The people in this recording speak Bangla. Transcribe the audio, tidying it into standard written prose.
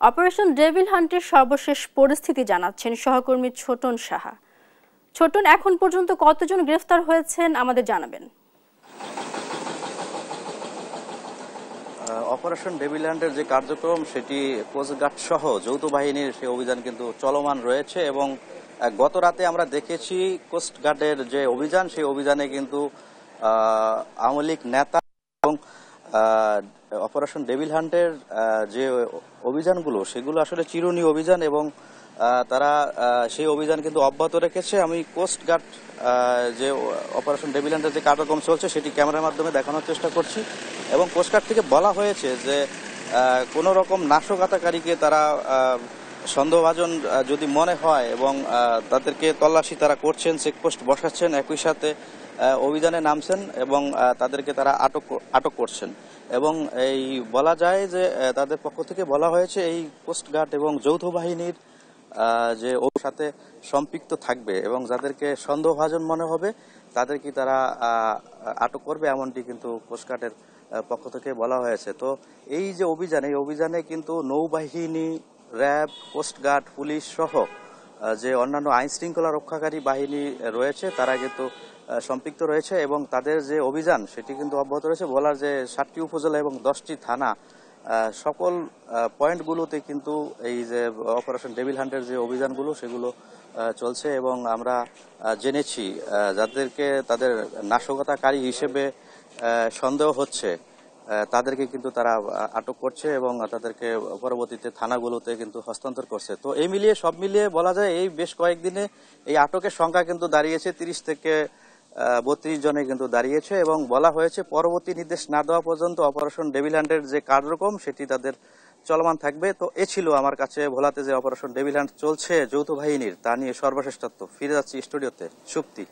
অপারেশন ডেভিল হান্টের সর্বশেষ পরিস্থিতি জানাচ্ছেন সহকর্মী ছোটন সাহা। ছোটন, এখন পর্যন্ত কতজন গ্রেফতার হয়েছেন আমাদের জানাবেন। অপারেশন ডেভিল হান্টের যে কার্যক্রম সেটি কোস্টগার্ড সহ যৌথ বাহিনীর সেই অভিযান কিন্তু চলমান রয়েছে এবং গত রাতে আমরা দেখেছি কোস্টগার্ডের যে অভিযান সেই অভিযানে কিন্তু আওয়ামী লীগ নেতা এবং অপারেশন ডেভিল হান্টের যে অভিযানগুলো সেগুলো আসলে চিরুনি অভিযান এবং তারা সেই অভিযান কিন্তু অব্যাহত রেখেছে। আমি কোস্টগার্ড যে অপারেশন ডেভিল হান্টের যে কার্যক্রম চলছে সেটি ক্যামেরার মাধ্যমে দেখানোর চেষ্টা করছি এবং কোস্টগার্ড থেকে বলা হয়েছে যে কোনো রকম নাশকতাকারীকে তারা সন্দেহভাজন যদি মনে হয় এবং তাদেরকে তল্লাশি তারা করছেন, চেকপোস্ট বসাচ্ছেন, একই সাথে অভিযানে নামছেন এবং তাদেরকে তারা আটক করছেন এবং এই বলা যায় যে তাদের পক্ষ থেকে বলা হয়েছে এই কোস্টগার্ড এবং যৌথ বাহিনীর যে ওর সাথে সম্পৃক্ত থাকবে এবং যাদেরকে সন্দেহভাজন মনে হবে তাদেরকে তারা আটক করবে, এমনটি কিন্তু কোস্টগার্ডের পক্ষ থেকে বলা হয়েছে। তো এই যে অভিযান, এই অভিযানে কিন্তু নৌবাহিনী, র্যাব, কোস্টগার্ড, পুলিশ সহ যে অন্যান্য আইন শৃঙ্খলা রক্ষাকারী বাহিনী রয়েছে তারা কিন্তু সম্পৃক্ত রয়েছে এবং তাদের যে অভিযান সেটি কিন্তু অব্যাহত রয়েছে। বলার যে 7টি উপজেলা এবং 10টি থানা সকল পয়েন্টগুলোতে কিন্তু এই যে অপারেশন ডেভিল হান্টের যে অভিযানগুলো সেগুলো চলছে এবং আমরা জেনেছি যাদেরকে তাদের নাশকতাকারী হিসেবে সন্দেহ হচ্ছে তাদেরকে কিন্তু তারা আটক করছে এবং তাদেরকে পরবর্তীতে থানাগুলোতে কিন্তু হস্তান্তর করছে। তো এই মিলিয়ে সব মিলিয়ে বলা যায় এই বেশ কয়েকদিনে এই আটকের সংখ্যা কিন্তু দাঁড়িয়েছে 30 থেকে 32 জনে কিন্তু দাঁড়িয়েছে এবং বলা হয়েছে পরবর্তী নির্দেশ না দেওয়া পর্যন্ত অপারেশন ডেভিল হান্টের যে কার্যক্রম সেটি তাদের চলমান থাকবে। তো এ ছিল আমার কাছে ভোলাতে যে অপারেশন ডেভিল হান্ট চলছে যৌথ বাহিনীর তা নিয়ে সর্বশেষ তথ্য। ফিরে যাচ্ছি স্টুডিওতে। সুপ্তি।